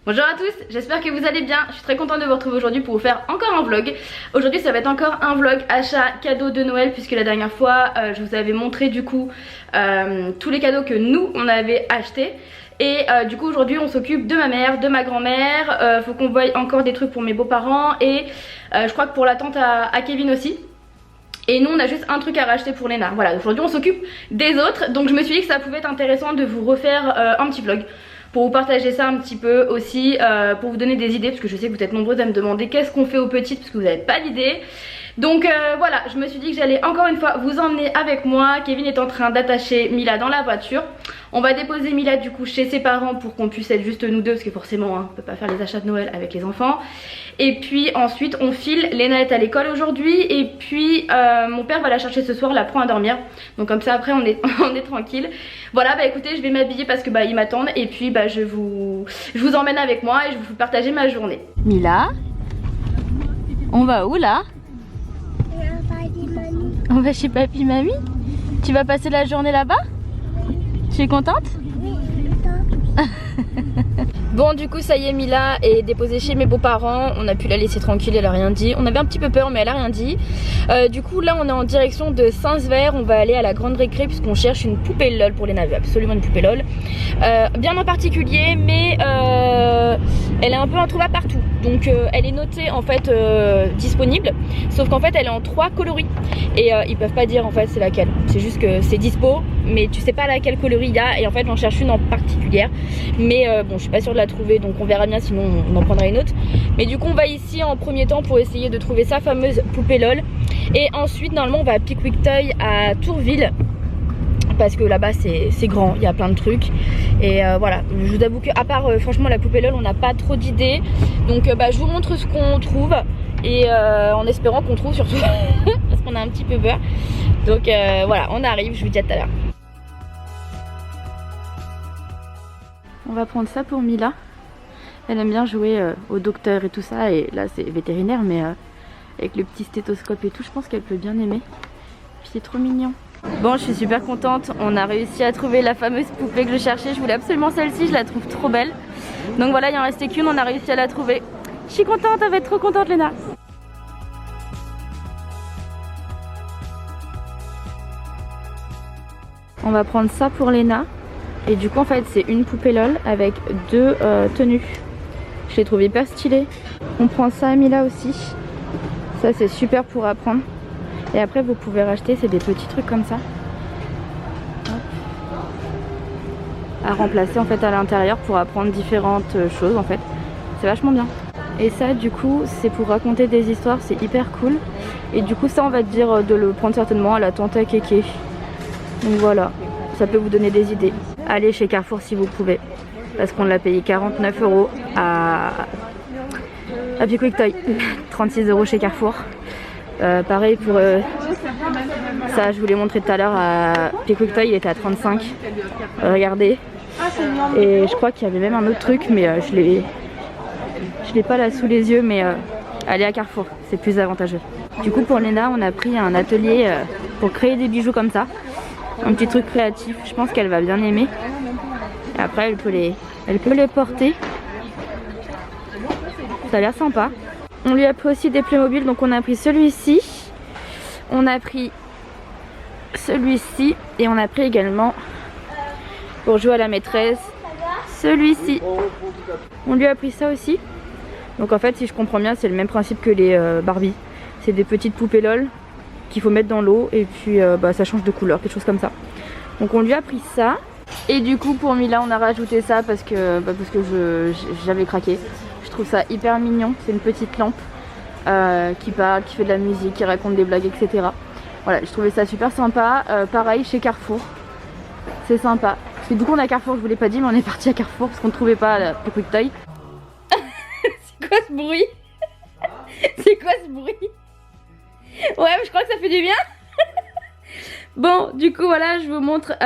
Bonjour à tous, j'espère que vous allez bien. Je suis très contente de vous retrouver aujourd'hui pour vous faire encore un vlog. Aujourd'hui ça va être encore un vlog achat cadeau de Noël, puisque la dernière fois je vous avais montré du coup tous les cadeaux que nous on avait achetés. Et du coup aujourd'hui on s'occupe de ma mère, de ma grand-mère, faut qu'on voie encore des trucs pour mes beaux-parents et je crois que pour la tante à Kevin aussi. Et nous on a juste un truc à racheter pour Léna. Voilà, aujourd'hui on s'occupe des autres, donc je me suis dit que ça pouvait être intéressant de vous refaire un petit vlog pour vous partager ça un petit peu aussi, pour vous donner des idées, parce que je sais que vous êtes nombreuses à me demander qu'est-ce qu'on fait aux petites, parce que vous n'avez pas d'idée. Donc voilà, je me suis dit que j'allais encore une fois vous emmener avec moi. Kevin est en train d'attacher Mila dans la voiture. On va déposer Mila du coup chez ses parents pour qu'on puisse être juste nous deux, parce que forcément hein, on peut pas faire les achats de Noël avec les enfants. Et puis ensuite on file, Léna est à l'école aujourd'hui. Et puis mon père va la chercher ce soir, la prend à dormir. Donc comme ça après on est tranquille. Voilà, bah écoutez, je vais m'habiller parce que bah ils m'attendent. Et puis bah je vous emmène avec moi et je vais vous partager ma journée. Mila, on va où là? On va chez papy mamie. Tu vas passer la journée là-bas? Tu es contente? Oui, contente. Bon du coup ça y est, Mila est déposée chez mes beaux-parents. On a pu la laisser tranquille, elle a rien dit. On avait un petit peu peur mais elle a rien dit. Du coup là on est en direction de Saint-Sever. On va aller à la grande récré puisqu'on cherche une poupée LOL pour les navets. Absolument une poupée LOL, bien en particulier, mais elle est un peu introuvable partout. Donc elle est notée en fait disponible, sauf qu'en fait elle est en 3 coloris. Et ils peuvent pas dire en fait c'est laquelle. C'est juste que c'est dispo, mais tu sais pas laquelle coloris il y a. Et en fait on cherche une en particulière. Mais bon je suis pas sûre de la trouver, donc on verra bien, sinon on en prendra une autre. Mais du coup on va ici en premier temps pour essayer de trouver sa fameuse poupée LOL. Et ensuite normalement on va à Pickwick Toy à Tourville, parce que là-bas c'est grand, il y a plein de trucs. Et voilà, je vous avoue qu'à part franchement la poupée LOL on n'a pas trop d'idées. Donc bah, je vous montre ce qu'on trouve. Et en espérant qu'on trouve surtout parce qu'on a un petit peu peur. Donc voilà, on arrive, je vous dis à tout à l'heure. On va prendre ça pour Mila. Elle aime bien jouer au docteur et tout ça. Et là c'est vétérinaire, mais avec le petit stéthoscope et tout, je pense qu'elle peut bien aimer. Puis c'est trop mignon. Bon, je suis super contente. On a réussi à trouver la fameuse poupée que je cherchais. Je voulais absolument celle-ci, je la trouve trop belle. Donc voilà, il en restait qu'une, on a réussi à la trouver. Je suis contente, elle va être trop contente, Léna. On va prendre ça pour Léna. Et du coup en fait c'est une poupée LOL avec 2 tenues. Je l'ai trouvé hyper stylée. On prend ça à Mila aussi. Ça c'est super pour apprendre. Et après vous pouvez racheter, c'est des petits trucs comme ça. Hop. À remplacer en fait à l'intérieur pour apprendre différentes choses en fait. C'est vachement bien. Et ça du coup c'est pour raconter des histoires, c'est hyper cool. Et du coup ça on va te dire de le prendre certainement à la tante à Kéké. Donc voilà, ça peut vous donner des idées. Allez chez Carrefour si vous pouvez, parce qu'on l'a payé 49 € à Pickwick Toy. 36 € chez Carrefour. Pareil pour ça, je vous l'ai montré tout à l'heure à Pickwick Toy, il était à 35. Regardez. Et je crois qu'il y avait même un autre truc, mais je l'ai pas là sous les yeux, mais allez à Carrefour, c'est plus avantageux. Du coup pour Léna on a pris un atelier pour créer des bijoux comme ça. Un petit truc créatif, je pense qu'elle va bien aimer. Et après elle peut les porter. Ça a l'air sympa. On lui a pris aussi des Playmobil, donc on a pris celui-ci. On a pris celui-ci. Et on a pris également, pour jouer à la maîtresse, celui-ci. On lui a pris ça aussi. Donc en fait si je comprends bien c'est le même principe que les Barbie. C'est des petites poupées LOL qu'il faut mettre dans l'eau et puis bah, ça change de couleur, quelque chose comme ça. Donc on lui a pris ça. Et du coup pour Mila on a rajouté ça parce que j'avais craqué. Je trouve ça hyper mignon. C'est une petite lampe qui parle, qui fait de la musique, qui raconte des blagues, etc. Voilà, je trouvais ça super sympa. Pareil chez Carrefour, c'est sympa. Parce que du coup on est à Carrefour, je vous l'ai pas dit, mais on est parti à Carrefour parce qu'on ne trouvait pas à la Pickwick Toy. C'est quoi ce bruit? C'est quoi ce bruit? Ouais, je crois que ça fait du bien. Bon, du coup voilà, je vous montre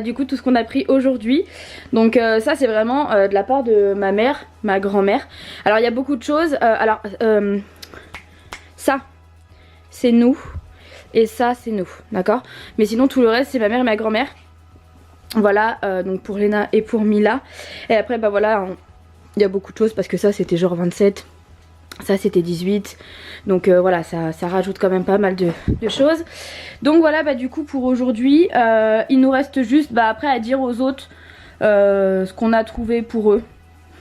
du coup tout ce qu'on a pris aujourd'hui. Donc ça c'est vraiment de la part de ma mère, ma grand-mère. Alors il y a beaucoup de choses. Ça c'est nous et ça c'est nous, d'accord? Mais sinon tout le reste c'est ma mère et ma grand-mère. Voilà, donc pour Léna et pour Mila. Et après bah voilà, il y a beaucoup de choses parce que ça c'était genre 27, ça c'était 18, donc voilà, ça rajoute quand même pas mal de choses. Donc voilà, bah du coup pour aujourd'hui il nous reste juste après à dire aux autres ce qu'on a trouvé pour eux.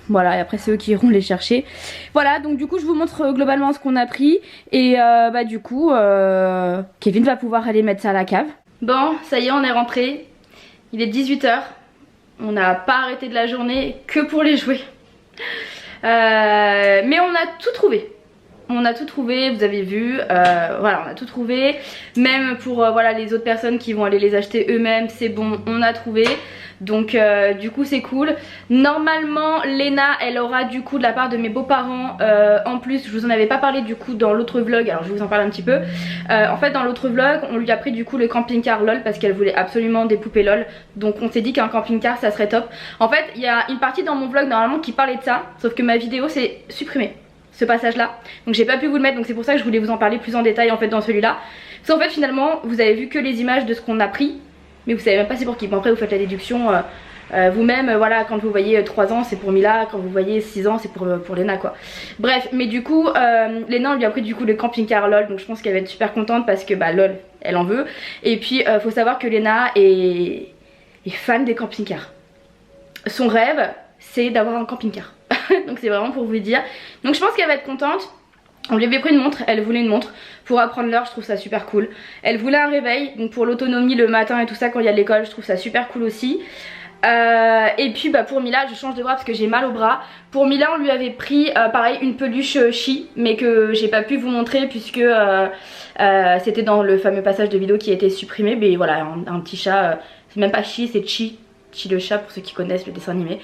Voilà, et après c'est eux qui iront les chercher. Voilà, donc du coup je vous montre globalement ce qu'on a pris. Et bah du coup Kevin va pouvoir aller mettre ça à la cave. Bon, ça y est, on est rentré. Il est 18 h. On n'a pas arrêté de la journée que pour les jouets. Mais on a tout trouvé. On a tout trouvé, vous avez vu, voilà, on a tout trouvé. Même pour voilà, les autres personnes qui vont aller les acheter eux-mêmes, c'est bon, on a trouvé. Donc du coup c'est cool. Normalement Léna elle aura du coup de la part de mes beaux-parents en plus, je vous en avais pas parlé du coup dans l'autre vlog, alors je vais vous en parler un petit peu. En fait dans l'autre vlog on lui a pris du coup le camping-car LOL parce qu'elle voulait absolument des poupées LOL. Donc on s'est dit qu'un camping-car ça serait top. En fait il y a une partie dans mon vlog normalement qui parlait de ça, sauf que ma vidéo s'est supprimée, ce passage là, donc j'ai pas pu vous le mettre, donc c'est pour ça que je voulais vous en parler plus en détail en fait dans celui-là. Parce qu'en fait finalement vous avez vu que les images de ce qu'on a pris, mais vous savez même pas c'est pour qui. Bon après vous faites la déduction vous-même, voilà, quand vous voyez 3 ans c'est pour Mila, quand vous voyez 6 ans c'est pour Léna quoi. Bref, mais du coup Léna on lui a pris du coup le camping-car LOL, donc je pense qu'elle va être super contente parce que bah LOL elle en veut. Et puis faut savoir que Léna est fan des camping-cars. Son rêve c'est d'avoir un camping-car. Donc c'est vraiment pour vous dire. Donc je pense qu'elle va être contente. On lui avait pris une montre, elle voulait une montre pour apprendre l'heure, je trouve ça super cool. Elle voulait un réveil, donc pour l'autonomie le matin et tout ça quand il y a de l'école, je trouve ça super cool aussi. Et puis bah pour Mila je change de bras parce que j'ai mal au bras. Pour Mila on lui avait pris pareil une peluche Chi, mais que j'ai pas pu vous montrer puisque c'était dans le fameux passage de vidéo qui a été supprimé. Mais voilà, un petit chat, c'est même pas Chi, c'est Chi. Chi le chat pour ceux qui connaissent le dessin animé.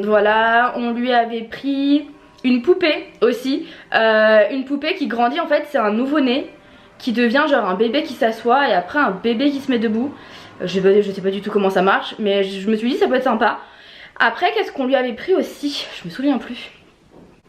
Voilà, on lui avait pris une poupée aussi, une poupée qui grandit en fait, c'est un nouveau-né qui devient genre un bébé qui s'assoit et après un bébé qui se met debout. Je sais pas du tout comment ça marche, mais je me suis dit ça peut être sympa. Après qu'est-ce qu'on lui avait pris aussi, je me souviens plus.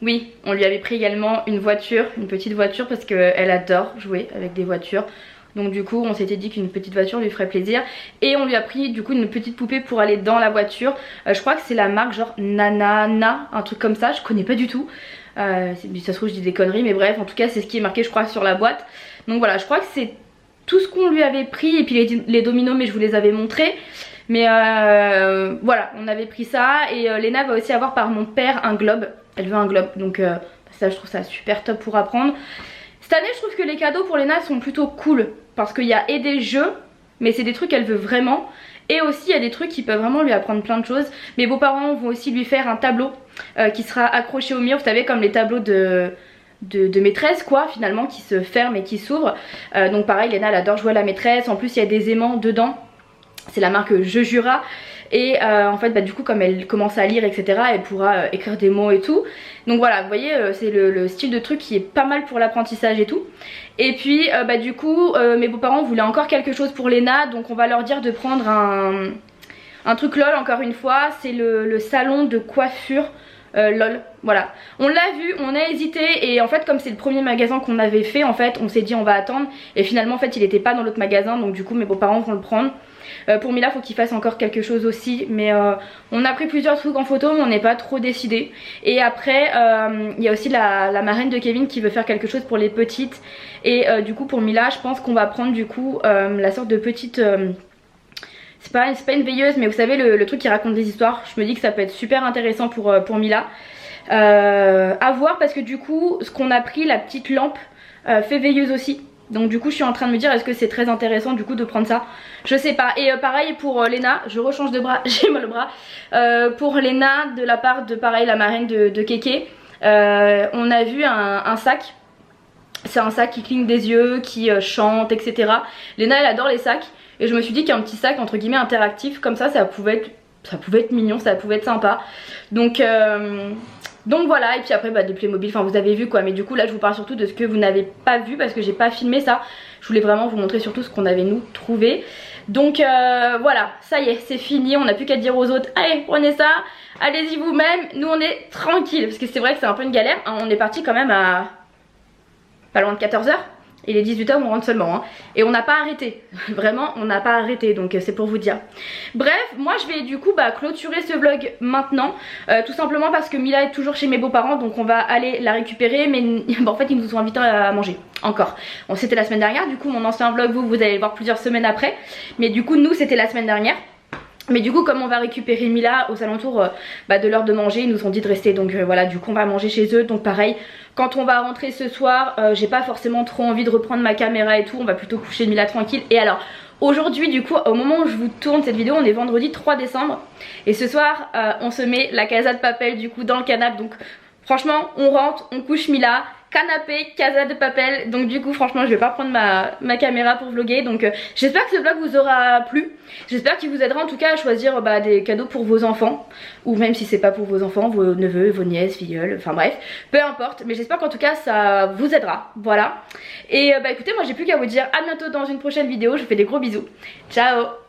Oui, on lui avait pris également une voiture, une petite voiture parce qu'elle adore jouer avec des voitures. Donc du coup on s'était dit qu'une petite voiture lui ferait plaisir. Et on lui a pris du coup une petite poupée pour aller dans la voiture. Je crois que c'est la marque genre Nanana, un truc comme ça, je connais pas du tout. Ça se trouve je dis des conneries, mais bref en tout cas c'est ce qui est marqué je crois sur la boîte. Donc voilà, je crois que c'est tout ce qu'on lui avait pris. Et puis les dominos, mais je vous les avais montrés. Mais voilà, on avait pris ça. Et Léna va aussi avoir par mon père un globe. Elle veut un globe, donc ça je trouve ça super top pour apprendre. Cette année je trouve que les cadeaux pour Léna sont plutôt cool parce qu'il y a et des jeux, mais c'est des trucs qu'elle veut vraiment, et aussi il y a des trucs qui peuvent vraiment lui apprendre plein de choses. Mes beaux-parents vont aussi lui faire un tableau qui sera accroché au mur, vous savez comme les tableaux de maîtresse quoi, finalement, qui se ferment et qui s'ouvrent. Donc pareil Léna elle adore jouer à la maîtresse, en plus il y a des aimants dedans, c'est la marque Je Jura. Et en fait bah, du coup comme elle commence à lire etc, elle pourra écrire des mots et tout. Donc voilà, vous voyez c'est le style de truc qui est pas mal pour l'apprentissage et tout. Et puis bah, du coup mes beaux-parents voulaient encore quelque chose pour Léna, donc on va leur dire de prendre un truc LOL encore une fois. C'est le salon de coiffure LOL, voilà. On l'a vu, on a hésité et en fait comme c'est le premier magasin qu'on avait fait, en fait on s'est dit on va attendre. Et finalement en fait il était pas dans l'autre magasin, donc du coup mes beaux-parents vont le prendre. Pour Mila faut qu'il fasse encore quelque chose aussi, mais on a pris plusieurs trucs en photo mais on n'est pas trop décidé. Et après il y a aussi la marraine de Kevin qui veut faire quelque chose pour les petites. Et du coup pour Mila je pense qu'on va prendre du coup la sorte de petite... c'est pas une veilleuse, mais vous savez le truc qui raconte des histoires. Je me dis que ça peut être super intéressant pour Mila. À voir parce que du coup ce qu'on a pris, la petite lampe fait veilleuse aussi. Donc du coup je suis en train de me dire est-ce que c'est très intéressant du coup de prendre ça. Je sais pas. Et pareil pour Léna, je rechange de bras, j'ai mal au bras. Pour Léna de la part de pareil la marraine de Kéké, on a vu un sac. C'est un sac qui cligne des yeux, qui chante etc. Léna elle adore les sacs. Et je me suis dit qu'un petit sac entre guillemets interactif comme ça pouvait être mignon, ça pouvait être sympa. Donc voilà, et puis après bah, des Playmobil, enfin vous avez vu quoi. Mais du coup là je vous parle surtout de ce que vous n'avez pas vu parce que j'ai pas filmé ça. Je voulais vraiment vous montrer surtout ce qu'on avait nous trouvé. Donc voilà, ça y est, c'est fini. On n'a plus qu'à dire aux autres, allez prenez ça, allez-y vous-même. Nous on est tranquille parce que c'est vrai que c'est un peu une galère hein. On est parti quand même à pas loin de 14 h. Il est 18h, on rentre seulement hein. Et on n'a pas arrêté, vraiment on n'a pas arrêté, donc c'est pour vous dire. Bref, moi je vais du coup clôturer ce vlog maintenant, tout simplement parce que Mila est toujours chez mes beaux-parents, donc on va aller la récupérer. Mais en fait ils nous ont invités à manger, encore. Bon, c'était la semaine dernière, du coup mon ancien vlog vous allez le voir plusieurs semaines après. Mais du coup nous c'était la semaine dernière. Mais du coup comme on va récupérer Mila aux alentours de l'heure de manger, ils nous ont dit de rester. Donc voilà, du coup on va manger chez eux. Donc pareil, quand on va rentrer ce soir, j'ai pas forcément trop envie de reprendre ma caméra et tout. On va plutôt coucher Mila tranquille. Et alors aujourd'hui du coup au moment où je vous tourne cette vidéo, on est vendredi 3 décembre. Et ce soir on se met la Casa de Papel du coup dans le canapé. Donc franchement on rentre, on couche Mila, canapé, Casa de Papel. Donc du coup franchement je vais pas prendre ma caméra pour vlogger. Donc j'espère que ce vlog vous aura plu. J'espère qu'il vous aidera en tout cas à choisir des cadeaux pour vos enfants. Ou même si c'est pas pour vos enfants, vos neveux, vos nièces, filleuls, enfin bref, peu importe. Mais j'espère qu'en tout cas ça vous aidera, voilà. Et écoutez, moi j'ai plus qu'à vous dire à bientôt dans une prochaine vidéo. Je vous fais des gros bisous, ciao.